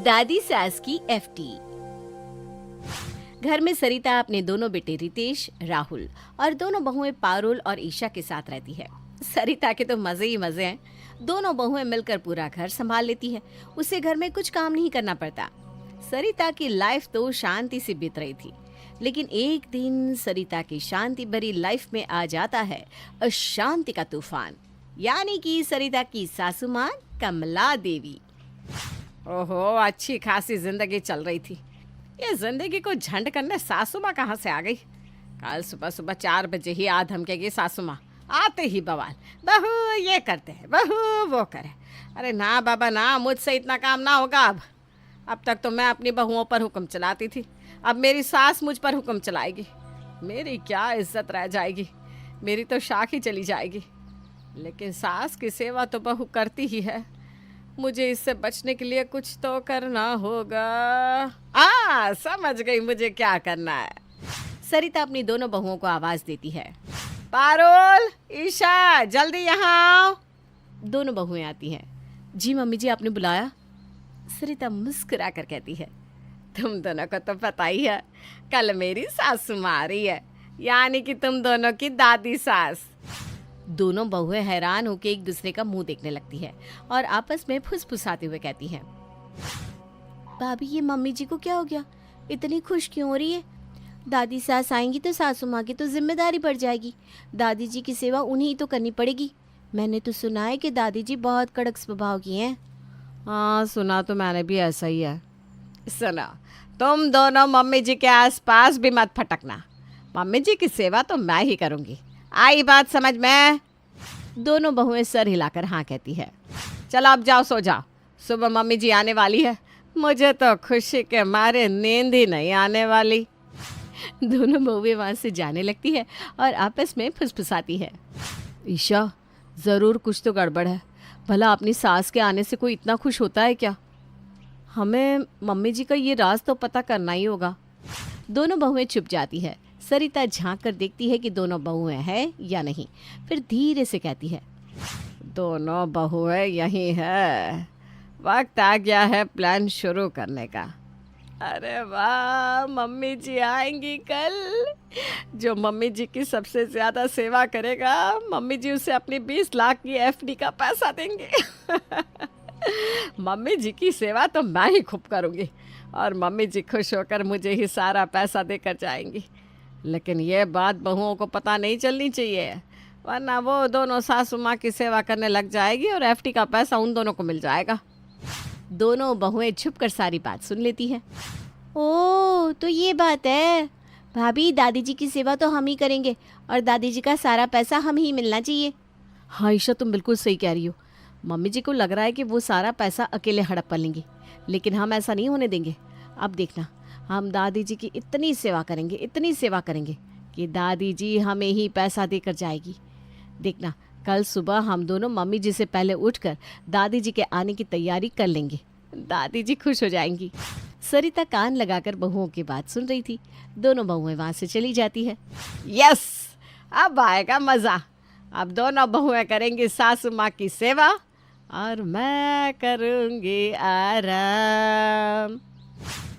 दादी सास की एफटी। घर में सरिता अपने दोनों बेटे रितेश, राहुल और दोनों बहुएं पारुल और ईशा के साथ रहती है। सरिता के तो मजे ही मजे हैं। दोनों बहुएं मिलकर पूरा घर संभाल लेती है। उसे घर में कुछ काम नहीं करना पड़ता। सरिता की लाइफ तो शांति से बीत रही थी, लेकिन एक दिन सरिता की शांति भरी लाइफ में आ जाता है अशांति का तूफान, यानी कि सरिता की सासू मां कमला देवी। ओहो, अच्छी खासी जिंदगी चल रही थी। ये जिंदगी को झंड करने सासू माँ कहाँ से आ गई। कल सुबह सुबह 4 बजे ही आ धमकेगी सासू माँ। आते ही बवाल, बहू ये करते हैं, बहू वो करे। अरे ना बाबा ना, मुझसे इतना काम ना होगा। अब तक तो मैं अपनी बहुओं पर हुक्म चलाती थी, अब मेरी सास मुझ पर हुक्म चलाएगी। मेरी क्या इज्जत रह जाएगी, मेरी तो शाख ही चली जाएगी। लेकिन सास की सेवा तो बहू करती ही है। मुझे इससे बचने के लिए कुछ तो करना होगा। समझ गई मुझे क्या करना है। सरिता अपनी दोनों बहुओं को आवाज देती है, पारुल, ईशा, जल्दी यहाँ आओ। दोनों बहुएं आती हैं। जी मम्मी जी, आपने बुलाया? सरिता मुस्कुरा कर कहती है, तुम दोनों को तो पता ही है, कल मेरी सासू माँ आ रही है, यानी कि तुम दोनों की दादी सास। दोनों बहुएं हैरान होकर एक दूसरे का मुंह देखने लगती है और आपस में फुसफुसाते हुए कहती हैं, भाभी ये मम्मी जी को क्या हो गया, इतनी खुश क्यों हो रही है? दादी सास आएंगी तो सासू माँ की तो जिम्मेदारी बढ़ जाएगी। दादी जी की सेवा उन्हीं तो करनी पड़ेगी। मैंने तो सुना है कि दादी जी बहुत कड़क स्वभाव की हैं। हाँ, सुना तो मैंने भी ऐसा ही है। सुना, तुम दोनों मम्मी जी के आसपास भी मत फटकना। मम्मी जी की सेवा तो मैं ही करूँगी। आई बात समझ में? दोनों बहुएं सर हिलाकर हाँ कहती है। चलो अब जाओ, सो जाओ, सुबह मम्मी जी आने वाली है। मुझे तो खुशी के मारे नींद ही नहीं आने वाली। दोनों बहुएं वहां से जाने लगती है और आपस में फुसफुसाती है। ईशा, ज़रूर कुछ तो गड़बड़ है। भला अपनी सास के आने से कोई इतना खुश होता है क्या? हमें मम्मी जी का ये राज तो पता करना ही होगा। दोनों बहुएं चुप जाती है। सरिता झांक कर देखती है कि दोनों बहुएं हैं या नहीं, फिर धीरे से कहती है, दोनों बहुएं यही है, वक्त आ गया है प्लान शुरू करने का। अरे वाह, मम्मी जी आएंगी कल। जो मम्मी जी की सबसे ज़्यादा सेवा करेगा, मम्मी जी उसे अपनी 20 लाख की एफडी का पैसा देंगे। मम्मी जी की सेवा तो मैं ही खूब करूँगी और मम्मी जी खुश होकर मुझे ही सारा पैसा देकर जाएंगी। लेकिन ये बात बहुओं को पता नहीं चलनी चाहिए, वरना वो दोनों सासू माँ की सेवा करने लग जाएगी और एफडी का पैसा उन दोनों को मिल जाएगा। दोनों बहुएं छुपकर सारी बात सुन लेती हैं। ओह, तो ये बात है। भाभी, दादी जी की सेवा तो हम ही करेंगे और दादी जी का सारा पैसा हम ही मिलना चाहिए। हाँ ईशा, तुम बिल्कुल सही कह रही हो। मम्मी जी को लग रहा है कि वो सारा पैसा अकेले हड़प कर लेंगी, लेकिन हम ऐसा नहीं होने देंगे। अब देखना, हम दादी जी की इतनी सेवा करेंगे कि दादी जी हमें ही पैसा देकर जाएगी। देखना, कल सुबह हम दोनों मम्मी जी से पहले उठकर दादी जी के आने की तैयारी कर लेंगे। दादी जी खुश हो जाएंगी। सरिता कान लगाकर बहुओं की बात सुन रही थी। दोनों बहुएं वहां से चली जाती है। यस, अब आएगा मज़ा। अब दोनों बहुएं करेंगी सासू माँ की सेवा और मैं करूँगी आराम।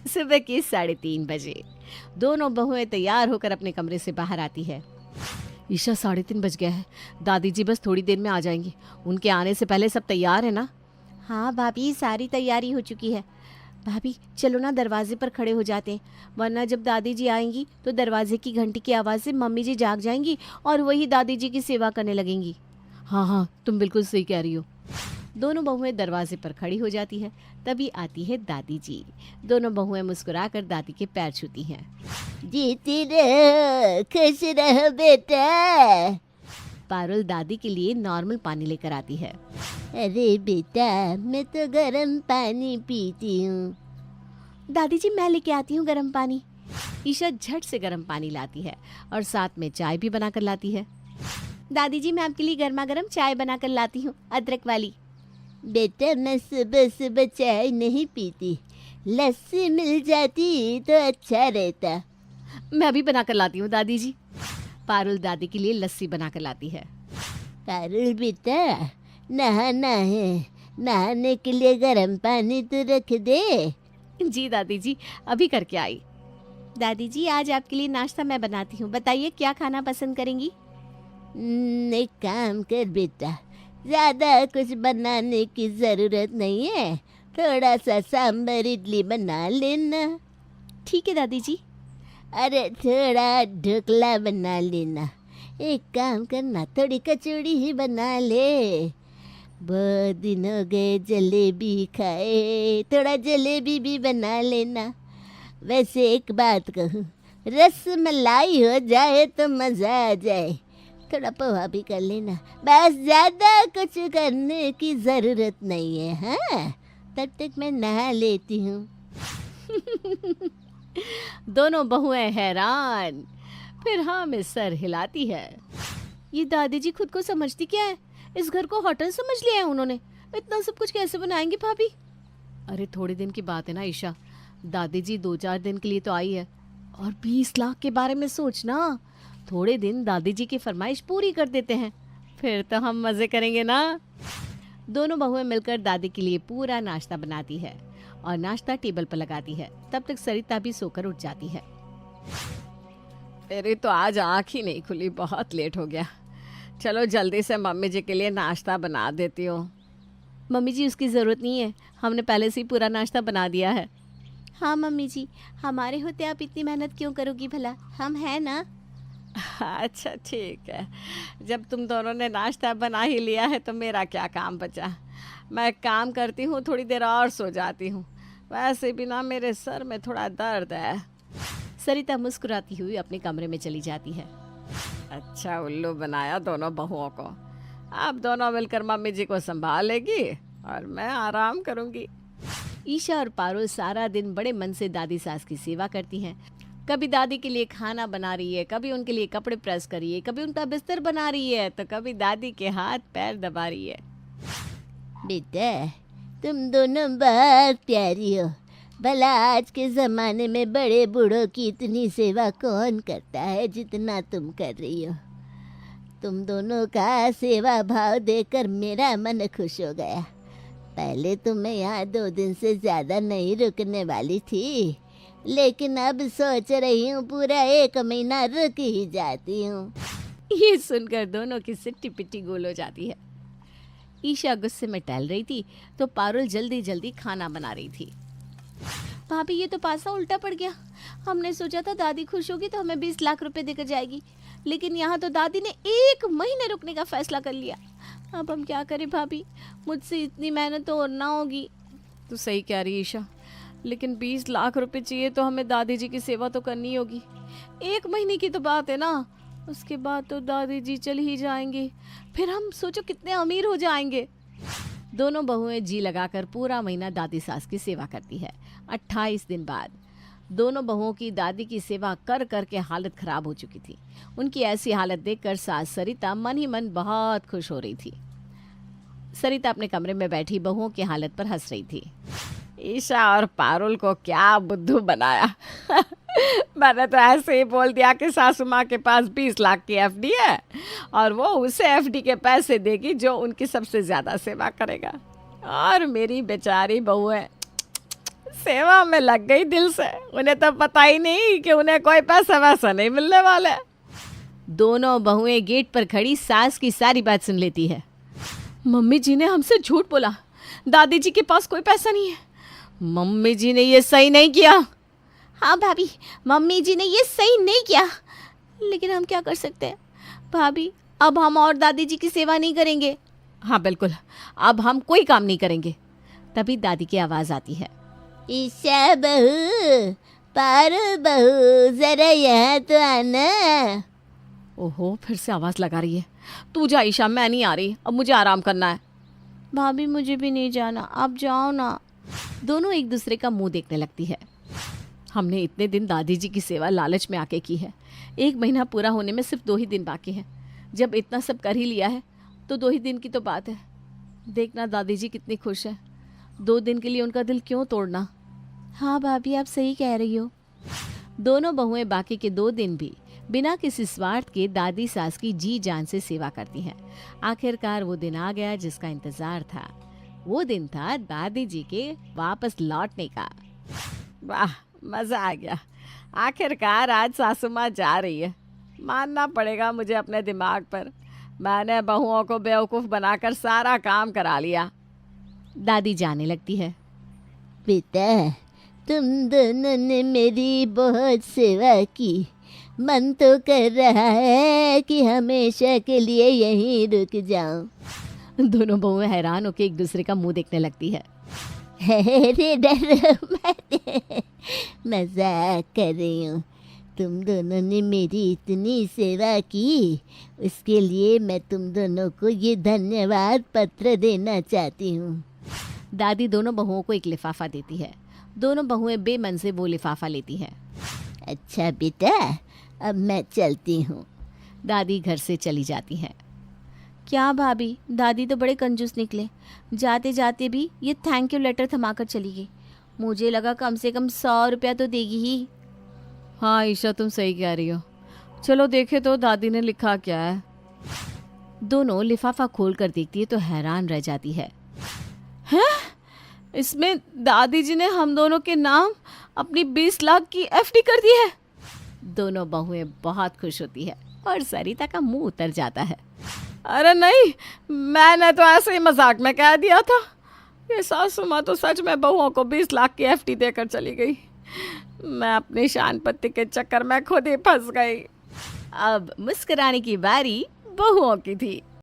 सुबह के 3:30 बजे दोनों बहुएं तैयार होकर अपने कमरे से बाहर आती है। ईशा, 3:30 बज गया है। दादी जी बस थोड़ी देर में आ जाएंगी। उनके आने से पहले सब तैयार है ना? हाँ भाभी, सारी तैयारी हो चुकी है। भाभी चलो ना, दरवाजे पर खड़े हो जाते हैं, वरना जब दादी जी आएंगी तो दरवाजे की घंटी की आवाज़ से मम्मी जी जाग जाएंगी और वही दादी जी की सेवा करने लगेंगी। हाँ हाँ, तुम बिल्कुल सही कह रही हो। दोनों बहुएं दरवाजे पर खड़ी हो जाती है। तभी आती है दादी जी। दोनों बहुएं मुस्कुराकर दादी के पैर छूती हैं। जीती रहो, खुश रहो बेटा। पारुल दादी के लिए नॉर्मल पानी लेकर आती है। अरे बेटा, मैं तो गर्म पानी पीती हूँ। दादी जी, मैं लेके आती हूँ गर्म पानी। ईशा झट से गर्म पानी लाती है और साथ में चाय भी बनाकर लाती है। दादी जी, मैं आपके लिए गर्मा गर्म चाय बनाकर लाती हूँ, अदरक वाली। बेटा, मैं सुबह सुबह चाय नहीं पीती, लस्सी मिल जाती तो अच्छा रहता। मैं अभी बनाकर लाती हूँ दादी जी। पारुल दादी के लिए लस्सी बनाकर लाती है। पारुल बेटा, नहाना है, नहाने के लिए गर्म पानी तो रख दे। जी दादी जी, अभी करके आई। दादी जी, आज आपके लिए नाश्ता मैं बनाती हूँ, बताइए क्या खाना पसंद करेंगी? एक काम कर बेटा, ज़्यादा कुछ बनाने की ज़रूरत नहीं है, थोड़ा सा सांभर इडली बना लेना। ठीक है दादी जी। अरे थोड़ा ढोकला बना लेना। एक काम करना, थोड़ी कचौड़ी ही बना ले। बहुत दिन हो गए जलेबी खाए, थोड़ा जलेबी भी बना लेना। वैसे एक बात कहूँ, रस मलाई हो जाए तो मज़ा आ जाए। थोड़ा पोहा भी कर लेना, बस ज़्यादा कुछ करने की ज़रूरत नहीं है। हाँ, तब तक मैं नहा लेती हूँ। दोनों बहुएं हैरान, फिर हाँ में सर हिलाती है। ये दादी जी खुद को समझती क्या है? इस घर को होटल समझ लिया है उन्होंने। इतना सब कुछ कैसे बनाएंगी भाभी? अरे थोड़े दिन की बात है ना ईशा, दादी जी 2-4 दिन के लिए तो आई है, और 20 लाख के बारे में सोचना। थोड़े दिन दादी जी की फरमाइश पूरी कर देते हैं, फिर तो हम मजे करेंगे ना। दोनों बहुएं मिलकर दादी के लिए पूरा नाश्ता बनाती है और नाश्ता टेबल पर लगाती है। तब तक सरिता भी सोकर उठ जाती है। मेरी तो आज आँख ही नहीं खुली, बहुत लेट हो गया। चलो जल्दी से मम्मी जी के लिए नाश्ता बना देती हूँ। मम्मी जी, उसकी ज़रूरत नहीं है, हमने पहले से ही पूरा नाश्ता बना दिया है। हाँ मम्मी जी, हमारे होते आप इतनी मेहनत क्यों करोगी भला, हम हैं ना। अच्छा ठीक है, जब तुम दोनों ने नाश्ता बना ही लिया है तो मेरा क्या काम बचा। मैं काम करती हूँ, थोड़ी देर और सो जाती हूँ। वैसे भी ना मेरे सर में थोड़ा दर्द है। सरिता मुस्कुराती हुई अपने कमरे में चली जाती है। अच्छा उल्लू बनाया दोनों बहुओं को। अब दोनों मिलकर मम्मी जी को संभालेगी और मैं आराम करूँगी। ईशा और पारुल सारा दिन बड़े मन से दादी सास की सेवा करती हैं। कभी दादी के लिए खाना बना रही है, कभी उनके लिए कपड़े प्रेस कर रही है, कभी उनका बिस्तर बना रही है, तो कभी दादी के हाथ पैर दबा रही है। बेटा, तुम दोनों बहुत प्यारी हो। भला आज के ज़माने में बड़े बूढ़ों की इतनी सेवा कौन करता है जितना तुम कर रही हो। तुम दोनों का सेवा भाव देखकर मेरा मन खुश हो गया। पहले तो मैं यहाँ 2 दिन से ज़्यादा नहीं रुकने वाली थी, लेकिन अब सोच रही हूँ पूरा 1 महीना रुक ही जाती हूँ। ये सुनकर दोनों की सिट्टी पिट्टी गोल हो जाती है। ईशा गुस्से में टहल रही थी तो पारुल जल्दी जल्दी खाना बना रही थी। भाभी, ये तो पासा उल्टा पड़ गया। हमने सोचा था दादी खुश होगी तो हमें 20 लाख रुपए देकर जाएगी, लेकिन यहाँ तो दादी ने 1 महीने रुकने का फैसला कर लिया। अब हम क्या करें भाभी, मुझसे इतनी मेहनत तो और ना होगी। तो सही कह रही ईशा, लेकिन 20 लाख रुपए चाहिए तो हमें दादी जी की सेवा तो करनी होगी। 1 महीने की तो बात है ना, उसके बाद तो दादी जी चल ही जाएंगे, फिर हम सोचो कितने अमीर हो जाएंगे। दोनों बहुएं जी लगाकर पूरा महीना दादी सास की सेवा करती है। 28 दिन बाद दोनों बहुओं की दादी की सेवा कर कर के हालत खराब हो चुकी थी। उनकी ऐसी हालत देखकर सास सरिता मन ही मन बहुत खुश हो रही थी। सरिता अपने कमरे में बैठी बहुओं की हालत पर हंस रही थी। ईशा और पारुल को क्या बुद्धू बनाया। मैंने तो ऐसे ही बोल दिया कि सासू माँ के पास 20 लाख की एफडी है और वो उसे एफडी के पैसे देगी जो उनकी सबसे ज़्यादा सेवा करेगा, और मेरी बेचारी बहुएं सेवा में लग गई दिल से। उन्हें तो पता ही नहीं कि उन्हें कोई पैसा वैसा नहीं मिलने वाला है। दोनों बहुएं गेट पर खड़ी सास की सारी बात सुन लेती है। मम्मी जी ने हमसे झूठ बोला, दादी जी के पास कोई पैसा नहीं है। मम्मी जी ने ये सही नहीं किया। हाँ भाभी, मम्मी जी ने ये सही नहीं किया, लेकिन हम क्या कर सकते हैं भाभी, अब हम और दादी जी की सेवा नहीं करेंगे। हाँ बिल्कुल, अब हम कोई काम नहीं करेंगे। तभी दादी की आवाज़ आती है। ईशा बहू, पारुल बहू, जरा यहाँ तो आना। ओहो, फिर से आवाज़ लगा रही है। तू जा ईशा, मैं नहीं आ रही, अब मुझे आराम करना है। भाभी मुझे भी नहीं जाना, आप जाओ ना। दोनों एक दूसरे का मुंह देखने लगती है। हमने इतने दिन दादी जी की सेवा लालच में आके की है, 1 महीना पूरा होने में सिर्फ 2 ही दिन बाकी हैं। जब इतना सब कर ही लिया है तो 2 ही दिन की तो बात है। देखना दादी जी कितनी खुश है, 2 दिन के लिए उनका दिल क्यों तोड़ना। हाँ भाभी, आप सही कह रही हो। दोनों बहुएं बाकी के 2 दिन भी बिना किसी स्वार्थ के दादी सास की जी जान से सेवा करती हैं। आखिरकार वो दिन आ गया जिसका इंतजार था। वो दिन था दादी जी के वापस लौटने का। वाह, मज़ा आ गया। आखिरकार आज सासू माँ जा रही है। मानना पड़ेगा मुझे अपने दिमाग पर। मैंने बहुओं को बेवकूफ़ बनाकर सारा काम करा लिया। दादी जाने लगती है। बेटा, तुम दोनों ने मेरी बहुत सेवा की। मन तो कर रहा है कि हमेशा के लिए यहीं रुक जाऊं। दोनों बहुएं हैरान होकर एक दूसरे का मुंह देखने लगती है। अरे डरो मत, मजाक कर रही हूँ। तुम दोनों ने मेरी इतनी सेवा की, उसके लिए मैं तुम दोनों को ये धन्यवाद पत्र देना चाहती हूँ। दादी दोनों बहुओं को एक लिफाफा देती है। दोनों बहुएं बेमन से वो लिफाफा लेती हैं। अच्छा बेटा, अब मैं चलती हूँ। दादी घर से चली जाती हैं। क्या भाभी, दादी तो बड़े कंजूस निकले। जाते जाते भी ये थैंक यू लेटर थमाकर चली गई। मुझे लगा कम से कम 100 रुपया तो देगी ही। हाँ ईशा, तुम सही कह रही हो। चलो देखे तो दादी ने लिखा क्या है। दोनों लिफाफा खोल कर देखती है तो हैरान रह जाती है। इसमें दादी जी ने हम दोनों के नाम अपनी 20 लाख की एफडी कर दी है। दोनों बहुएं बहुत खुश होती है और सरिता का मुंह उतर जाता है। अरे नहीं, मैंने तो ऐसे ही मजाक में कह दिया था। ये सासू माँ तो सच में बहुओं को 20 लाख की एफडी देकर चली गई। मैं अपनी शान पत्ती के चक्कर में खुद ही फंस गई। अब मुस्कुराने की बारी बहुओं की थी।